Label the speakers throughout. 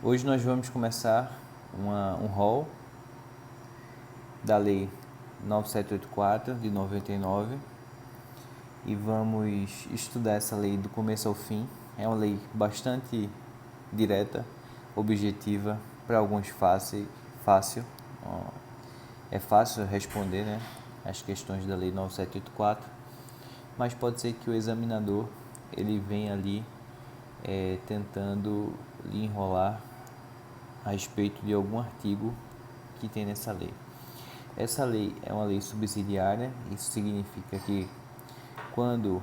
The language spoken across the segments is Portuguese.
Speaker 1: Hoje nós vamos começar um rol da Lei 9784 de 99 e vamos estudar essa lei do começo ao fim. É uma lei bastante direta, objetiva, para alguns fácil. É fácil responder, né, as questões da Lei 9784, mas pode ser que o examinador ele venha ali tentando lhe enrolar a respeito de algum artigo que tem nessa lei. Essa lei é uma lei subsidiária, isso significa que quando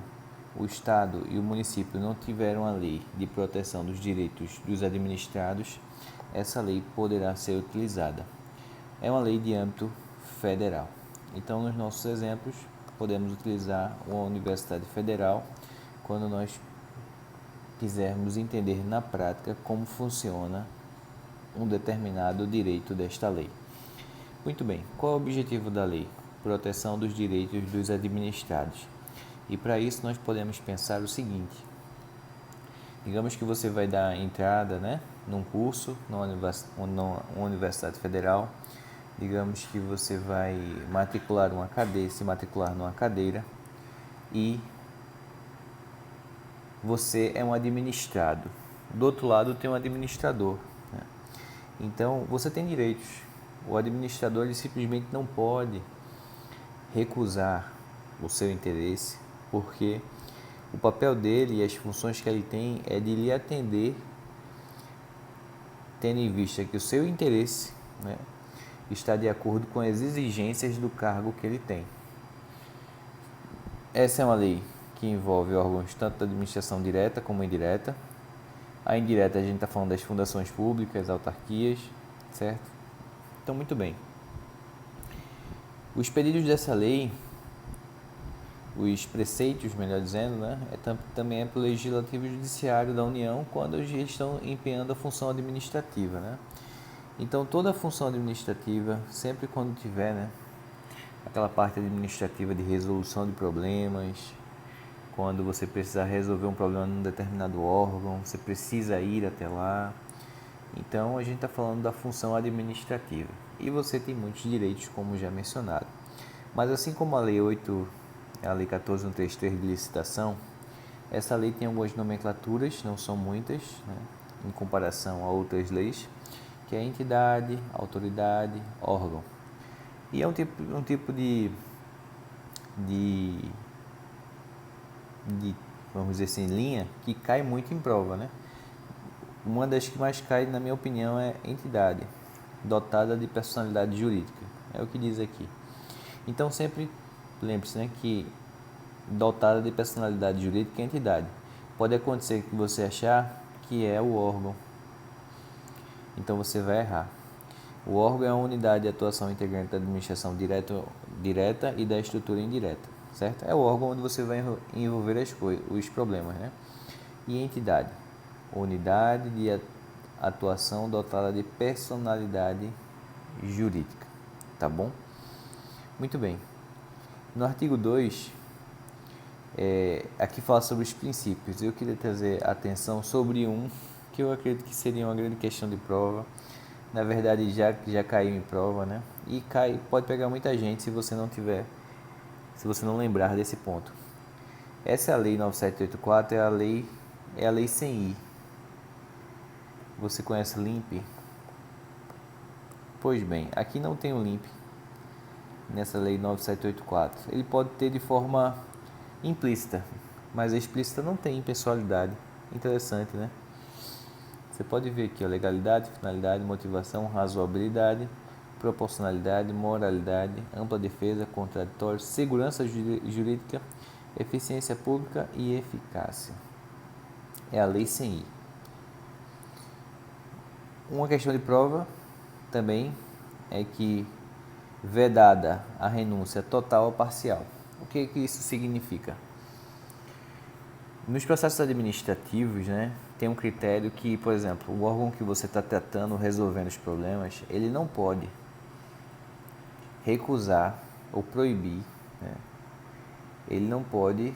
Speaker 1: o Estado e o município não tiveram a lei de proteção dos direitos dos administrados, essa lei poderá ser utilizada. É uma lei de âmbito federal. Então, nos nossos exemplos, podemos utilizar uma Universidade Federal quando nós quisermos entender na prática como funciona um determinado direito desta lei. Muito bem, qual é o objetivo da lei? Proteção dos direitos dos administrados. E para isso nós podemos pensar o seguinte: digamos que você vai dar entrada, num curso numa universidade federal. Digamos que você vai se matricular numa cadeira e você é um administrado. Do outro lado tem um administrador, né? Então você tem direitos. O administrador ele simplesmente não pode recusar o seu interesse, porque o papel dele e as funções que ele tem é de lhe atender, tendo em vista que o seu interesse, está de acordo com as exigências do cargo que ele tem. Essa é uma lei que envolve órgãos tanto da administração direta como indireta. A indireta a gente está falando das fundações públicas, autarquias, certo? Então, muito bem. Os pedidos dessa lei, os preceitos, melhor dizendo, também é para o Legislativo e Judiciário da União quando eles estão empenhando a função administrativa, Então, toda a função administrativa, sempre quando tiver, aquela parte administrativa de resolução de problemas, quando você precisar resolver um problema num determinado órgão, você precisa ir até lá. Então, a gente está falando da função administrativa. E você tem muitos direitos, como já mencionado. Mas assim como a Lei 14.133 de licitação, essa lei tem algumas nomenclaturas, não são muitas, em comparação a outras leis, que é entidade, autoridade, órgão. E é um tipo de vamos dizer assim, linha que cai muito em prova, Uma das que mais cai, na minha opinião, é entidade, dotada de personalidade jurídica. É o que diz aqui. Então, sempre lembre-se, que dotada de personalidade jurídica é entidade. Pode acontecer que você achar que é o órgão. Então, você vai errar. O órgão é uma unidade de atuação integrante da administração direta e da estrutura indireta, certo? É o órgão onde você vai envolver os problemas, E entidade, unidade de atuação dotada de personalidade jurídica, tá bom? Muito bem. No artigo 2, aqui fala sobre os princípios. Eu queria trazer atenção sobre um que eu acredito que seria uma grande questão de prova. Na verdade, já caiu em prova, E pode pegar muita gente se você não lembrar desse ponto. Essa é a Lei 9784, é a lei sem I. Você conhece o LIMP? Pois bem, aqui não tem o LIMP nessa Lei 9784. Ele pode ter de forma implícita, mas a explícita não tem impessoalidade. Interessante, Você pode ver aqui, legalidade, finalidade, motivação, razoabilidade, proporcionalidade, moralidade, ampla defesa, contraditório, segurança jurídica, eficiência pública e eficácia. É a lei sem I. Uma questão de prova também é que vedada a renúncia total ou parcial. O que isso significa? Nos processos administrativos, tem um critério que, por exemplo, o órgão que você está tratando, resolvendo os problemas, ele não pode recusar ou proibir, ele não pode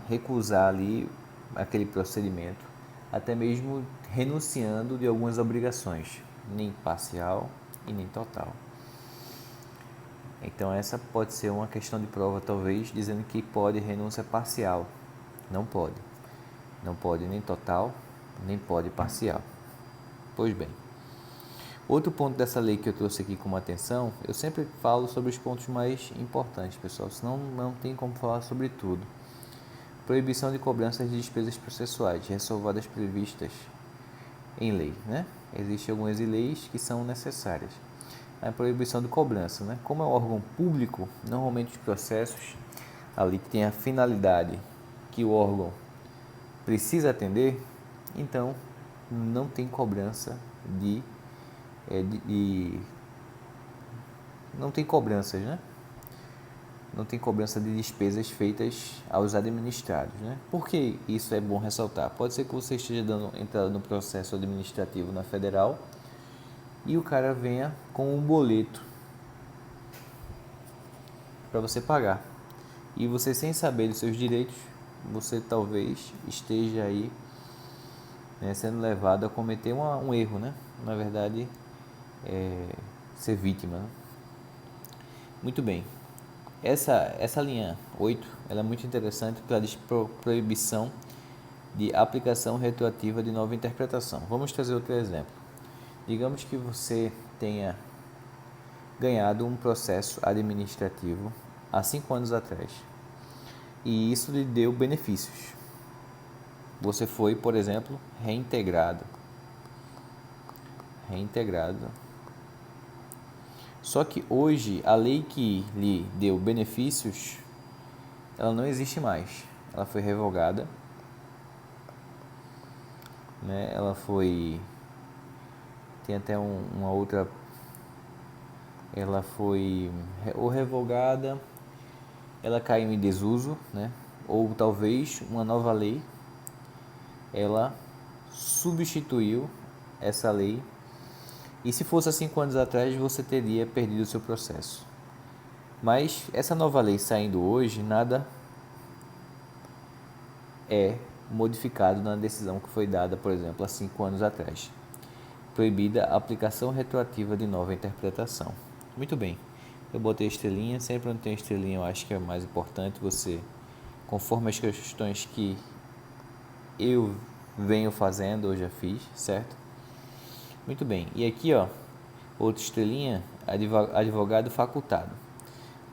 Speaker 1: recusar ali aquele procedimento até mesmo renunciando de algumas obrigações, nem parcial e nem total. Então essa pode ser uma questão de prova, talvez, dizendo que pode renúncia parcial. Não pode. Não pode nem total, nem pode parcial. Pois bem. Outro ponto dessa lei que eu trouxe aqui como atenção, eu sempre falo sobre os pontos mais importantes, pessoal, senão não tem como falar sobre tudo. Proibição de cobranças de despesas processuais, ressalvadas previstas em lei, né? Existem algumas leis que são necessárias. A proibição de cobrança, né? Como é um órgão público, normalmente os processos ali que tem a finalidade que o órgão precisa atender, então não tem cobrança não tem cobranças, né? Não tem cobrança de despesas feitas aos administrados, né? Por que isso é bom ressaltar? Pode ser que você esteja dando entrada no processo administrativo na federal e o cara venha com um boleto para você pagar. E você, sem saber dos seus direitos, você talvez esteja aí, né, sendo levado a cometer um erro, né? Na verdade, ser vítima, né? Muito bem. Essa linha 8, ela é muito interessante porque ela diz proibição de aplicação retroativa de nova interpretação. Vamos trazer outro exemplo. Digamos que você tenha ganhado um processo administrativo há 5 anos atrás e isso lhe deu benefícios. Você foi, por exemplo, reintegrado. Só que hoje a lei que lhe deu benefícios, ela não existe mais. Ela foi revogada, né? Ela foi, tem até uma outra, ela foi ou revogada, ela caiu em desuso, né? Ou talvez uma nova lei, ela substituiu essa lei. E se fosse há 5 anos atrás, você teria perdido o seu processo. Mas essa nova lei saindo hoje, nada é modificado na decisão que foi dada, por exemplo, há 5 anos atrás. Proibida a aplicação retroativa de nova interpretação. Muito bem, eu botei estrelinha, sempre onde tem estrelinha eu acho que é mais importante você, conforme as questões que eu venho fazendo, eu já fiz, certo? Muito bem, e aqui ó, outra estrelinha, advogado facultado.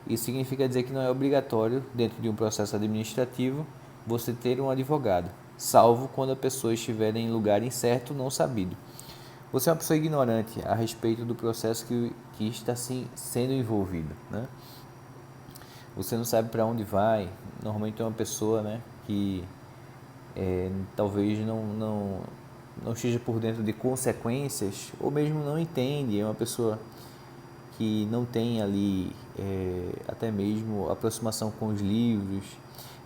Speaker 1: Isso significa dizer que não é obrigatório, dentro de um processo administrativo, você ter um advogado, salvo quando a pessoa estiver em lugar incerto, não sabido. Você é uma pessoa ignorante a respeito do processo que está sendo envolvido, né? Você não sabe para onde vai. Normalmente é uma pessoa, né, que talvez não esteja por dentro de consequências, ou mesmo não entende. É uma pessoa que não tem ali até mesmo aproximação com os livros.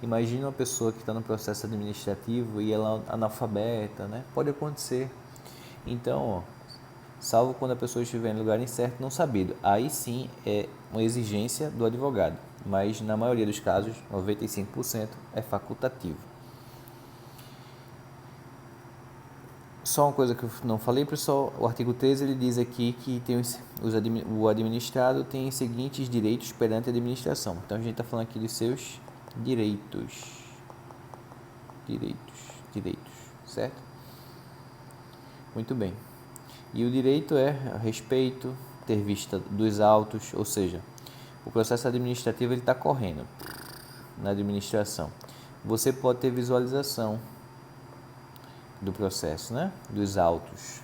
Speaker 1: Imagina uma pessoa que está no processo administrativo e ela é analfabeta, né? Pode acontecer. Então, salvo quando a pessoa estiver em lugar incerto, não sabido. Aí sim é uma exigência do advogado, mas na maioria dos casos, 95%, é facultativo. Só uma coisa que eu não falei, pessoal, o artigo 13 ele diz aqui que o administrado tem os seguintes direitos perante a administração. Então a gente está falando aqui dos seus direitos, certo? Muito bem. E o direito é respeito, ter vista dos autos, ou seja, o processo administrativo ele está correndo na administração. Você pode ter visualização do processo, né? Dos autos.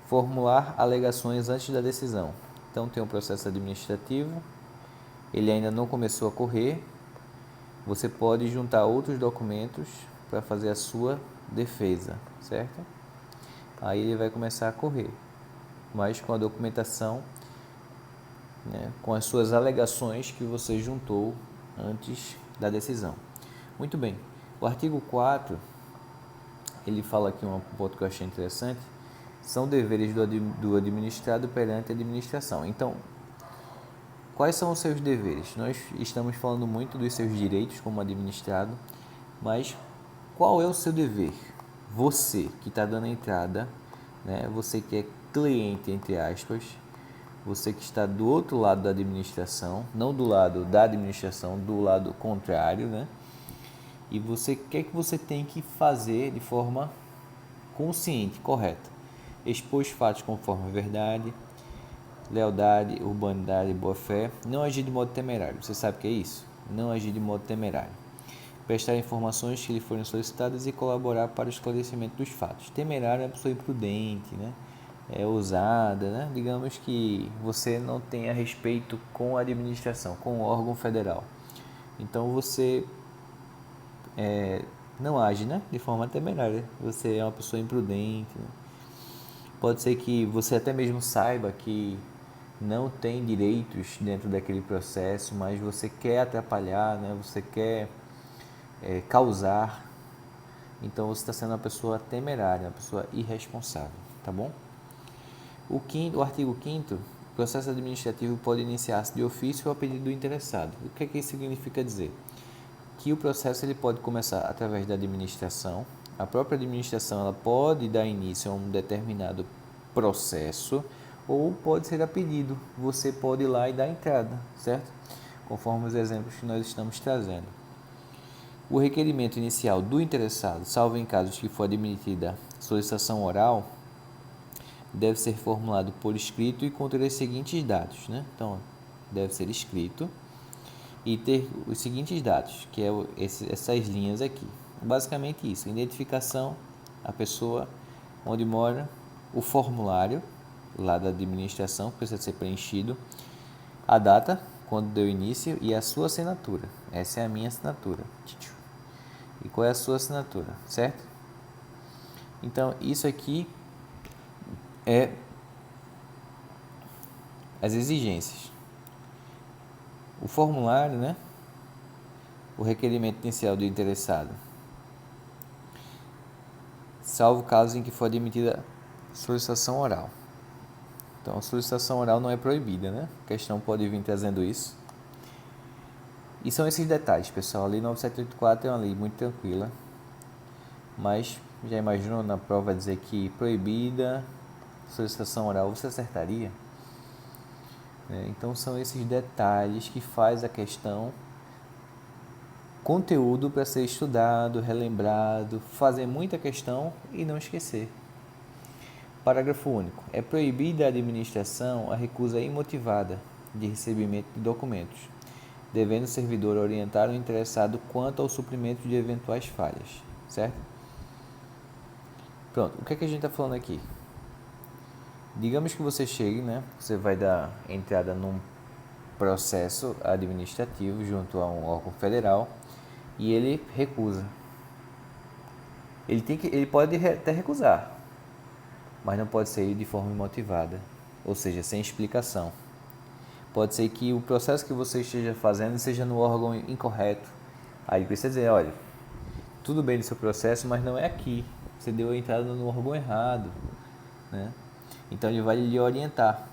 Speaker 1: Formular alegações antes da decisão. Então tem um processo administrativo, ele ainda não começou a correr. Você pode juntar outros documentos para fazer a sua defesa, certo? Aí ele vai começar a correr, mas com a documentação, né, com as suas alegações que você juntou antes da decisão. Muito bem, o artigo 4, ele fala aqui um ponto que eu achei interessante, são deveres do administrado perante a administração. Então, quais são os seus deveres? Nós estamos falando muito dos seus direitos como administrado, mas qual é o seu dever? você que está dando entrada, né? Você que é cliente, entre aspas, você que está do outro lado da administração, não do lado da administração, do lado contrário, né? E você quer que você tem que fazer de forma consciente, correta. Expor os fatos conforme a verdade, lealdade, urbanidade, boa-fé. Não agir de modo temerário. Você sabe o que é isso? Não agir de modo temerário. Prestar informações que lhe forem solicitadas e colaborar para o esclarecimento dos fatos. Temerário é uma pessoa imprudente, né? É ousada, né? Digamos que você não tenha respeito com a administração, com o órgão federal. Então você não age, né? De forma temerária. Você é uma pessoa imprudente, né? Pode ser que você até mesmo saiba que não tem direitos dentro daquele processo, mas você quer atrapalhar, né? Você quer causar. Então você está sendo uma pessoa temerária, uma pessoa irresponsável, tá bom? O artigo 5º, o processo administrativo pode iniciar-se de ofício ou a pedido do interessado. O que é que isso significa dizer? Que o processo ele pode começar através da administração. A própria administração ela pode dar início a um determinado processo ou pode ser a pedido. Você pode ir lá e dar entrada, certo? Conforme os exemplos que nós estamos trazendo. O requerimento inicial do interessado, salvo em casos que for admitida solicitação oral, deve ser formulado por escrito e conter os seguintes dados, né? Então, deve ser escrito e ter os seguintes dados, que é essas linhas aqui. Basicamente isso, identificação, a pessoa, onde mora, o formulário lá da administração que precisa ser preenchido, a data, quando deu início e a sua assinatura. Essa é a minha assinatura. E qual é a sua assinatura, certo? Então, isso aqui é as exigências. O formulário, né? O requerimento inicial do interessado, salvo caso em que for admitida solicitação oral. Então, a solicitação oral não é proibida, né? A questão pode vir trazendo isso. E são esses detalhes, pessoal. A Lei 9784 é uma lei muito tranquila, mas já imaginou na prova dizer que proibida solicitação oral, você acertaria? Então, são esses detalhes que faz a questão conteúdo para ser estudado, relembrado, fazer muita questão e não esquecer. Parágrafo único. É proibida a administração a recusa imotivada de recebimento de documentos, devendo o servidor orientar o interessado quanto ao suprimento de eventuais falhas, certo? Pronto, o que é que a gente está falando aqui? Digamos que você chegue, né? Você vai dar entrada num processo administrativo junto a um órgão federal e ele recusa. Ele pode até recusar, mas não pode ser de forma imotivada, ou seja, sem explicação. Pode ser que o processo que você esteja fazendo seja no órgão incorreto. Aí ele precisa dizer, olha, tudo bem no seu processo, mas não é aqui. Você deu a entrada no órgão errado, né? Então ele vai lhe orientar.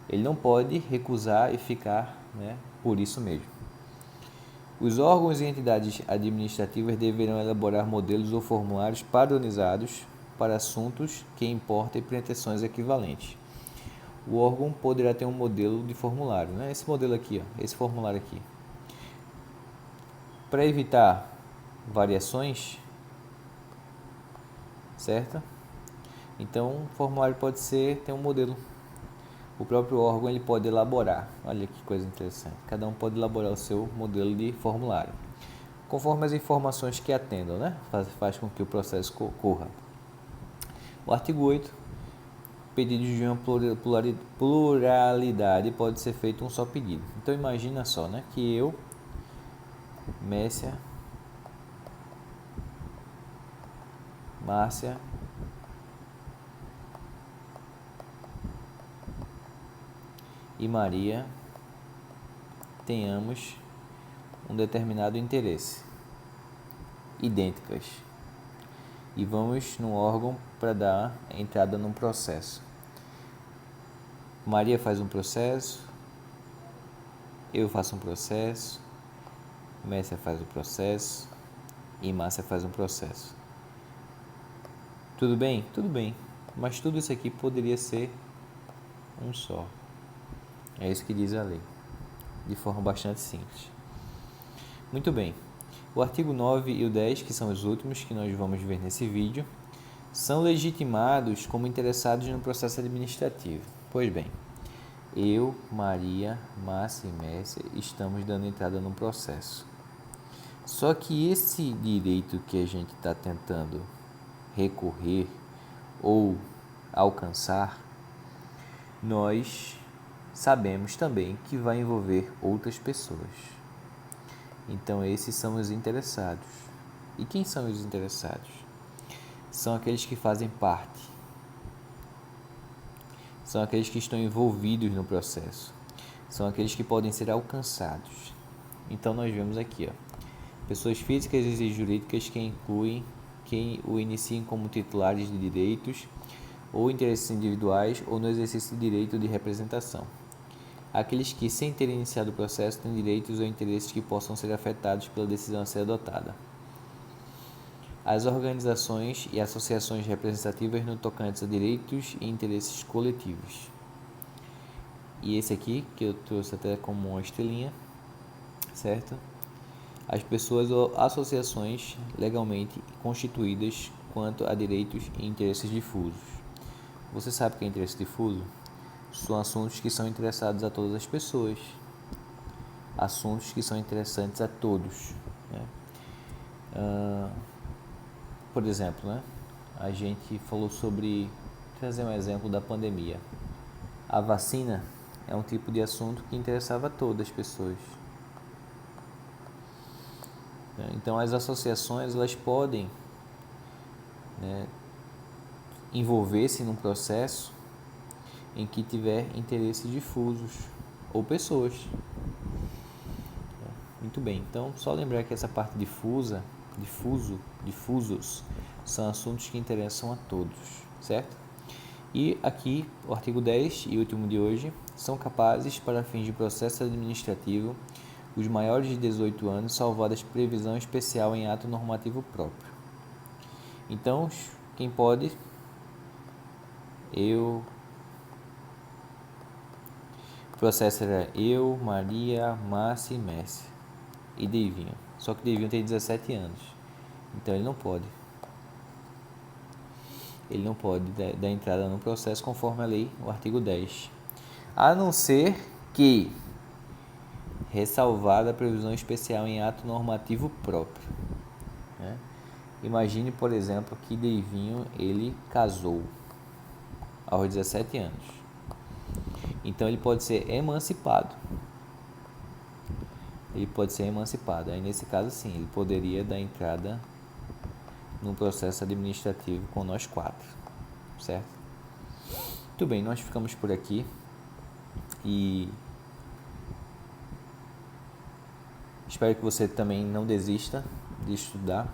Speaker 1: Ele não pode recusar e ficar, né, por isso mesmo. Os órgãos e entidades administrativas deverão elaborar modelos ou formulários padronizados para assuntos que importem pretensões equivalentes. O órgão poderá ter um modelo de formulário, né? Esse modelo aqui, ó, esse formulário aqui. Para evitar variações, certo? Então, o formulário pode ter um modelo. O próprio órgão ele pode elaborar. Olha que coisa interessante. Cada um pode elaborar o seu modelo de formulário, conforme as informações que atendam, né? Faz com que o processo corra. O artigo 8. Pedidos de uma pluralidade pode ser feito um só pedido. Então imagina só, né? Que eu, Mércia, Márcia, e Maria tenhamos um determinado interesse, idênticas, e vamos no órgão para dar entrada num processo. Maria faz um processo, eu faço um processo, Mércia faz um processo e Márcia faz um processo. Tudo bem? Tudo bem. Mas tudo isso aqui poderia ser um só. É isso que diz a lei, de forma bastante simples. Muito bem. O artigo 9 e o 10, que são os últimos que nós vamos ver nesse vídeo, são legitimados como interessados no processo administrativo. Pois bem, eu, Maria, Márcia e Mércia estamos dando entrada no processo. Só que esse direito que a gente está tentando recorrer ou alcançar, nós sabemos também que vai envolver outras pessoas. Então, esses são os interessados. E quem são os interessados? São aqueles que fazem parte. São aqueles que estão envolvidos no processo. São aqueles que podem ser alcançados. Então, nós vemos aqui, pessoas físicas e jurídicas que incluem quem o iniciem como titulares de direitos ou interesses individuais ou no exercício de direito de representação. Aqueles que, sem terem iniciado o processo, têm direitos ou interesses que possam ser afetados pela decisão a ser adotada. As organizações e associações representativas no tocante a direitos e interesses coletivos. E esse aqui, que eu trouxe até como uma estrelinha, certo? As pessoas ou associações legalmente constituídas quanto a direitos e interesses difusos. Você sabe o que é interesse difuso? São assuntos que são interessados a todas as pessoas, assuntos que são interessantes a todos, né? Por exemplo, né? A gente falou sobre, trazer um exemplo da pandemia. A vacina é um tipo de assunto que interessava a todas as pessoas. Então, as associações elas podem, né, envolver-se num processo em que tiver interesses difusos ou pessoas. Muito bem, então só lembrar que essa parte difusos, são assuntos que interessam a todos, certo? E aqui, o artigo 10 e último de hoje, são capazes, para fins de processo administrativo, os maiores de 18 anos, salvadas previsão especial em ato normativo próprio. Então, quem pode? O processo era eu, Maria, Márcia e Mércia. E Deivinho. Só que Deivinho tem 17 anos. Então ele não pode. Ele não pode dar entrada no processo conforme a lei, o artigo 10. A não ser que ressalvada a previsão especial em ato normativo próprio, né? Imagine, por exemplo, que Deivinho ele casou aos 17 anos. Então ele pode ser emancipado. Aí nesse caso sim, ele poderia dar entrada no processo administrativo com nós quatro, certo? Muito bem, nós ficamos por aqui e espero que você também não desista de estudar.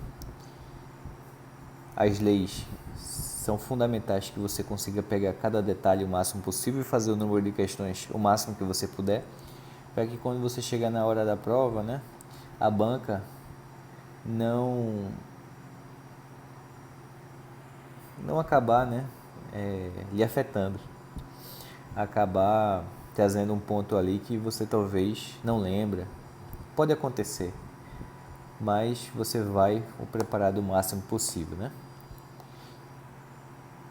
Speaker 1: As leis são fundamentais que você consiga pegar cada detalhe o máximo possível e fazer o número de questões o máximo que você puder, para que quando você chegar na hora da prova, né, a banca não acabar, né, lhe afetando, acabar trazendo um ponto ali que você talvez não lembra. Pode acontecer, mas você vai o preparado o máximo possível, né?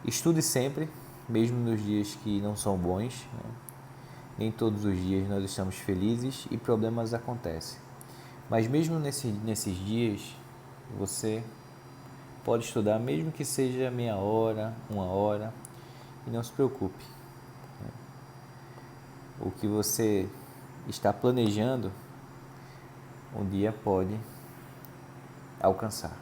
Speaker 1: Estude sempre, mesmo nos dias que não são bons, né? Nem todos os dias nós estamos felizes e problemas acontecem. Mas mesmo nesses dias, você pode estudar, mesmo que seja meia hora, uma hora, e não se preocupe. O que você está planejando, um dia pode alcançar.